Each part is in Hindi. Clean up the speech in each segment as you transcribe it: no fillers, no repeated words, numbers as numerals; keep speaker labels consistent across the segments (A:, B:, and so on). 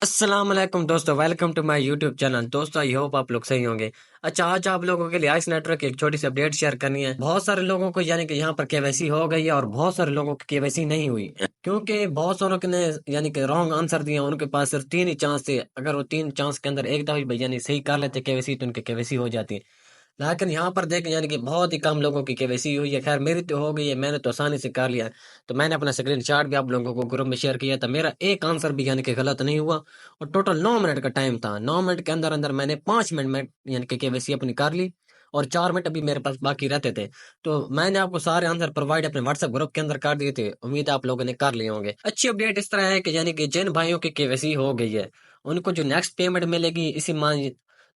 A: अस्सलाम वालेकुम दोस्तों, welcome to my YouTube channel. दोस्तों, आई होप आप लोग सही होंगे। अच्छा, आज आप लोगों के लिए आइस नेटवर्क की एक छोटी सी अपडेट शेयर करनी है। बहुत सारे लोगों को यानी कि यहाँ पर केवाईसी हो गई है और बहुत सारे लोगों की केवाईसी नहीं हुई, क्योंकि बहुत सारों के ने यानी कि रॉन्ग आंसर दिया। उनके पास सिर्फ 3 ही चांस थे। अगर वो 3 चांस के अंदर एक दफा भी यानी सही कर लेते केवाईसी, तो उनकी केवाईसी हो जाती। लेकिन यहाँ पर देखें यानी कि बहुत ही कम लोगों की केवाईसी हुई है। खैर, मेरी तो हो गई है, मैंने तो आसानी से कर लिया है। तो मैंने अपना स्क्रीनशॉट भी आप लोगों को ग्रुप में शेयर किया था। मेरा एक आंसर भी यानी कि गलत नहीं हुआ और टोटल 9 मिनट का टाइम था। 9 मिनट के अंदर अंदर मैंने 5 मिनट में यानी कि केवाईसी अपनी कर ली और 4 मिनट अभी मेरे पास बाकी रहते थे। तो मैंने आपको सारे आंसर प्रोवाइड अपने व्हाट्सएप ग्रुप के अंदर कर दिए थे। उम्मीद है आप लोगों ने कर लिए होंगे। अच्छी अपडेट इस तरह है कि यानी कि जिन भाइयों की केवाईसी हो गई है, उनको जो नेक्स्ट पेमेंट मिलेगी इसी मान,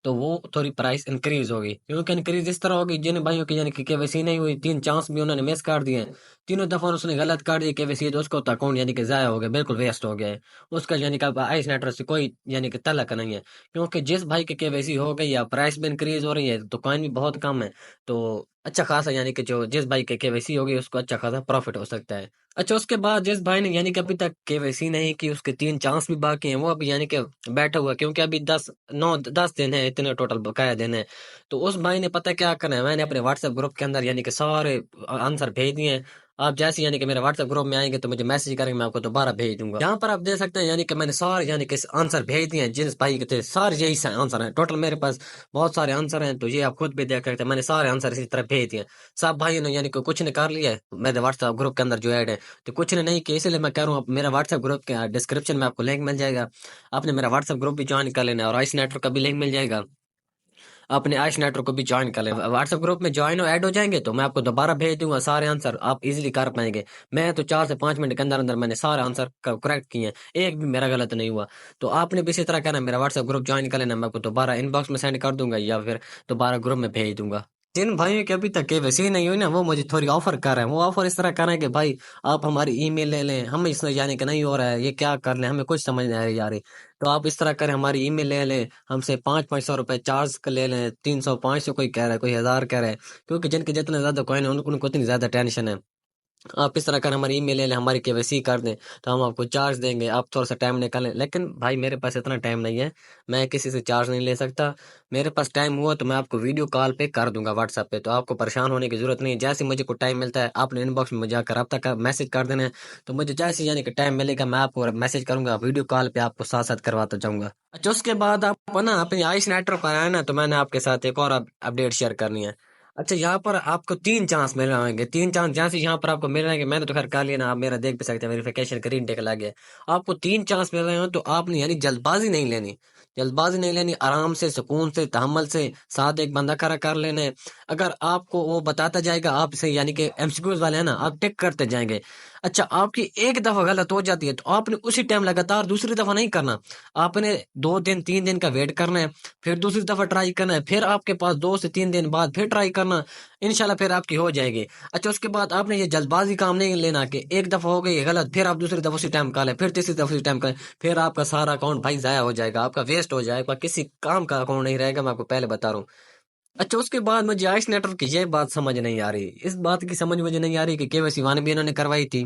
A: तो वो थोड़ी प्राइस इंक्रीज होगी। क्योंकि इंक्रीज इस तरह होगी, जिन भाइयों की यानी कि केवाईसी नहीं हुई, 3 चांस भी उन्होंने मिस कर दिए हैं, तीनों दफा उसने गलत कर दी केवाईसी, तो उसको तो अकाउंट यानी कि जाया हो गया, बिल्कुल वेस्ट हो गया है। उसका यानी कि अब आइस नेटवर्क से कोई यानी कि तलक नहीं है। क्योंकि जिस भाई की केवाईसी हो गई है, प्राइस भी इंक्रीज हो रही है, तो कॉइन भी बहुत कम है। तो अच्छा खासा यानी कि जो जिस भाई की केवाईसी होगी उसको अच्छा खासा प्रॉफिट हो सकता है। अच्छा, उसके बाद जिस भाई ने यानी कि अभी तक केवाईसी नहीं की, उसके 3 चांस भी बाकी हैं, वो अभी यानी कि बैठा हुआ है। क्योंकि अभी 10 दिन है, इतने टोटल बकाया दिन है। तो उस भाई ने पता क्या करना है, मैंने अपने व्हाट्सएप ग्रुप के अंदर यानी कि सारे आंसर भेज दिए हैं। आप जैसे यानी कि मेरे व्हाट्सएप ग्रुप में आएंगे तो मुझे मैसेज करेंगे, मैं आपको दोबारा भेज दूंगा। यहाँ पर आप देख सकते हैं यानी कि मैंने सारे यानी कि आंसर भेज दिए हैं। जिस भाई के थे सारे यही आंसर हैं। टोटल मेरे पास बहुत सारे आंसर हैं, तो ये आप खुद भी देख सकते हैं। मैंने सारे आंसर इसी तरह भेज दिए हैं। सब भाइयों ने यानी कि कुछ ने कर लिया है मेरे व्हाट्सएप ग्रुप के अंदर जो ऐड है, तो कुछ ने नहीं किया। इसलिए मैं कह रहा हूँ, मेरा व्हाट्सएप ग्रुप के डिस्क्रिप्शन में आपको लिंक मिल जाएगा। आपने मेरा व्हाट्सएप ग्रुप भी ज्वाइन कर लेना है और आइस नेटवर्क का भी लिंक मिल जाएगा। आपने आइस नेटवर्क को भी ज्वाइन कर लेना। व्हाट्सएप ग्रुप में ज्वाइन और ऐड हो जाएंगे तो मैं आपको दोबारा भेज दूंगा। सारे आंसर आप इजीली कर पाएंगे। मैं तो 4 से 5 मिनट के अंदर अंदर मैंने सारे आंसर करेक्ट किए हैं, एक भी मेरा गलत नहीं हुआ। तो आपने भी इसी तरह करना, मेरा व्हाट्सएप ग्रुप ज्वाइन कर लेना। मैं आपको दोबारा इनबॉक्स में सेंड कर दूंगा या फिर दोबारा ग्रुप में भेज दूंगा। जिन भाइयों की अभी तक केवाईसी नहीं हुई ना, वो मुझे थोड़ी ऑफर कर रहे हैं। वो ऑफर इस तरह कर रहे हैं कि भाई आप हमारी ईमेल ले लें। हम इसमें जाने का नहीं हो रहा है, ये क्या कर लें, हमें कुछ समझ नहीं आ रही यार। तो आप इस तरह करें, हमारी ईमेल ले लें, हमसे 500-500 रुपए चार्ज कर ले लें। 300-500 कोई कह रहा है, कोई 1000 कह रहा है। क्योंकि जिनके जितने ज्यादा कॉइन है उनको उनको उतनी ज्यादा टेंशन है। आप इस तरह कर हमारी ईमेल ले लें, हमारी केवाईसी कर दें, तो हम आपको चार्ज देंगे। आप थोड़ा सा टाइम निकालें। लेकिन भाई मेरे पास इतना टाइम नहीं है, मैं किसी से चार्ज नहीं ले सकता। मेरे पास टाइम हुआ तो मैं आपको वीडियो कॉल पे कर दूंगा व्हाट्सएप पे। तो आपको परेशान होने की जरूरत नहीं है। जैसे मुझे को टाइम मिलता है, आपने इनबॉक्स में मुझे आकर रब्ता का मैसेज कर देना है। तो मुझे जैसे यानी कि टाइम मिलेगा, मैं आपको मैसेज करूंगा, वीडियो कॉल पे आपको साथ साथ करवाता जाऊंगा। अच्छा, उसके बाद आपको ना अपनी आइस नेटवर्क पर आया ना, तो मैंने आपके साथ एक और अपडेट शेयर करनी है। अच्छा, यहाँ पर आपको 3 चांस मिल रहे होंगे। 3 चांस जैसे यहाँ पर आपको मिल रहे हैं, मैंने तो खैर कर लिया ना, आप मेरा देख भी सकते हैं, वेरिफिकेशन ग्रीन टिक लग गया। आपको 3 चांस मिल रहे हो, तो आपने यानी जल्दबाजी नहीं लेनी। जल्दबाजी नहीं लेनी, आराम से, सुकून से, तहम्मुल से, साथ एक बंदा खड़ा कर लेना है। अगर आपको वो बताता जाएगा आपसे, यानी कि एमसीक्यूज वाले है ना, आप टिक करते जाएंगे। अच्छा, आपकी एक दफा गलत हो जाती है तो आपने उसी टाइम लगातार दूसरी दफा नहीं करना। आपने 2 दिन 3 दिन का वेट करना है, फिर दूसरी दफा ट्राई करना है, फिर आपके पास 2 से 3 दिन बाद फिर ट्राई करना। इंशाल्लाह फिर आपकी हो जाएगी। अच्छा, उसके बाद आपने ये जल्दबाजी काम नहीं लेना कि एक दफा हो गई है गलत, फिर आप दूसरी दफा उसी टाइम कर लें, फिर तीसरी दफा उसी टाइम करें। फिर आपका सारा अकाउंट भाई जाया हो जाएगा, आपका वेस्ट हो जाएगा, किसी काम का अकाउंट नहीं रहेगा, मैं आपको पहले बता रहा हूँ। अच्छा, उसके बाद मुझे आइस नेटवर्क की ये बात समझ नहीं आ रही। इस बात की समझ मुझे नहीं आ रही कि केवाईसी 1 भी इन्होंने करवाई थी,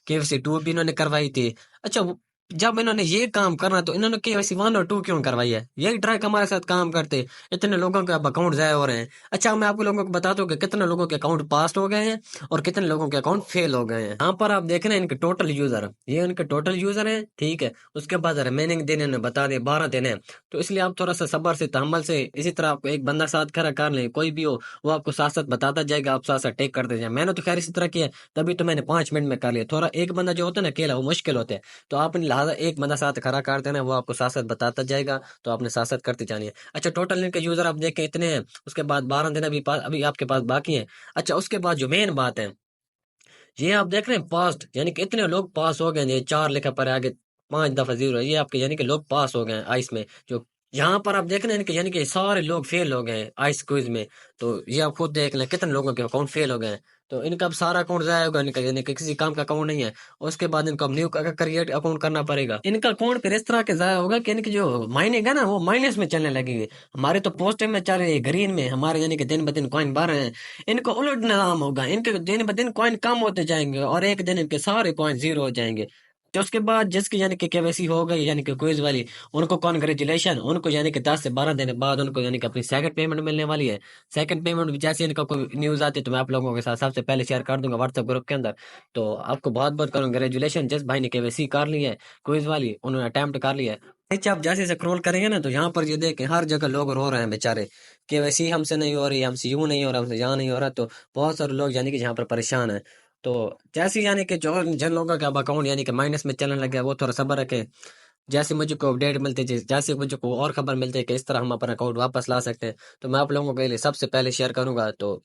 A: केवाईसी 2 भी इन्होंने करवाई थी। अच्छा, जब इन्होंने ये काम करना तो इन्होंने केवाईसी 1 और 2 क्यों करवाई है? यही ट्रैक हमारे साथ काम करते, इतने लोगों के अब अकाउंट जाया हो रहे हैं। अच्छा, मैं आपको लोगों को बता दूं कि कितने लोगों के अकाउंट पास हो गए हैं और कितने लोगों के अकाउंट फेल हो गए हैं। यहाँ पर आप देख रहे हैं इनके टोटल यूजर, ये इनके टोटल यूजर है, ठीक है। उसके बाद रिमेनिंग दिन इन्होंने बता दिए 12 दिन है। तो इसलिए आप थोड़ा सा सब्र से, तहम्मुल से, इसी तरह आपको एक बंदा साथ खड़ा कर लें, कोई भी हो, वो आपको साथ साथ बताता जाएगा, आप साथ साथ टेक करते जाए। मैंने तो खैर इसी तरह किया है, तभी तो मैंने 5 मिनट में कर लिया। थोड़ा एक बंदा जो होता है ना अकेला, वो मुश्किल होता है। तो आपने लिहाजा एक बंदा साथ खड़ा कर देना, वो आपको साथ साथ बताता जाएगा, तो आपने साथ साथ करते जानी है। अच्छा, टोटल इनके यूजर आप देखें इतने हैं। उसके बाद 12 दिन अभी आपके पास बाकी हैं। अच्छा, उसके बाद जो मेन बात है, ये आप देख रहे हैं पास्ट, यानी कि इतने लोग पास हो गए हैं। ये 4 लिखा पर है आगे, 5 दफा 0 है, ये आपके यानी कि लोग पास हो गए हैं आइस में। जो यहाँ पर आप देख रहे हैं कि यानी कि सारे लोग फेल हो गए हैं आइस क्विज में। तो ये आप खुद देख लें कितने लोगों के अकाउंट फेल हो गए हैं। तो इनका अब सारा अकाउंट जाया होगा, इनका यानी कि किसी काम का अकाउंट नहीं है। उसके बाद इनको अब न्यू क्रिएट अकाउंट करना पड़ेगा। इनका अकाउंट फिर इस तरह के जाया होगा कि इनकी जो माइनिंग है ना, वो माइनस में चलने लगेगी। हमारे तो पॉजिटिव में चल रही है, ग्रीन में हमारे, यानी कि दिन ब दिन कॉइन बढ़ रहे हैं। इनको उलट निजाम होगा, इनके दिन ब दिन कॉइन कम होते जाएंगे और एक दिन इनके सारे कॉइन 0 हो जाएंगे। तो उसके बाद जिसकी यानी कि केवाईसी हो गई यानी कि क्विज वाली, उनको कॉन्ग्रेचुलेशन, उनको यानी कि 10 से 12 दिन बाद उनको यानी कि अपनी सेकंड पेमेंट मिलने वाली है। सेकंड पेमेंट भी जैसे इनका कोई न्यूज़ आती है तो मैं आप लोगों के साथ सबसे पहले शेयर कर दूंगा व्हाट्सएप ग्रुप के अंदर। तो आपको बहुत-बहुत कॉन्ग्रेचुलेशन जिस भाई ने केवाईसी कर ली है, क्विज वाली, उन्होंने अटेम्प्ट कर लिया है। नीचे आप जैसे स्क्रॉल करेंगे ना तो यहाँ पर ये देखें हर जगह लोग रो रहे हैं बेचारे, केवाईसी हमसे नहीं हो रही, हमसे यूँ नहीं हो रहा, हमसे यहाँ नहीं हो रहा। तो बहुत सारे लोग यानी कि यहाँ पर परेशान हैं। तो जैसे यानी कि जो जिन लोगों का अब अकाउंट यानी कि माइनस में चलने लगे वो थोड़ा सब्र रखें। जैसे मुझे को अपडेट मिलते जैसे मुझे को और खबर मिलती है कि इस तरह हम अपना अकाउंट वापस ला सकते हैं तो मैं आप लोगों के लिए सबसे पहले शेयर करूंगा। तो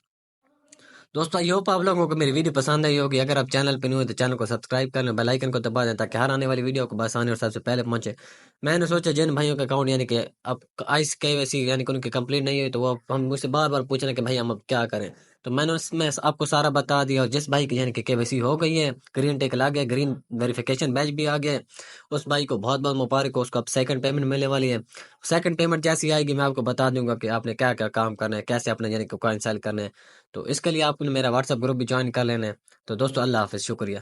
A: दोस्तों आई होप आप लोगों को मेरी वीडियो पसंद आई होगी। अगर आप चैनल पे न्यू हो तो चैनल को सब्सक्राइब कर लें, बेल आइकन को दबा दें ताकि हर आने वाली वीडियो को बस आने और सबसे पहले पहुंचे। मैंने सोचा जिन भाइयों का अकाउंट यानी कि अब आइस केवाईसी यानी कि उनकी कंप्लीट नहीं हुई तो वो हम मुझसे बार बार पूछ रहे हैं कि भाई हम अब क्या करें। तो मैंने उसमें आपको सारा बता दिया और जिस भाई की यानी कि केवाईसी हो गई है, ग्रीन टिक ला गया, ग्रीन वेरिफिकेशन बैच भी आ गया है, उस भाई को बहुत बहुत मुबारक हो, उसको अब सेकंड पेमेंट मिलने वाली है। सेकंड पेमेंट जैसी आएगी मैं आपको बता दूंगा कि आपने क्या क्या काम करना है, कैसे अपने यानी कि कॉइन सेल करना है। तो इसके लिए आपको मेरा व्हाट्सएप ग्रुप भी ज्वाइन कर लेना है। तो दोस्तों अल्लाह हाफिज़, शुक्रिया।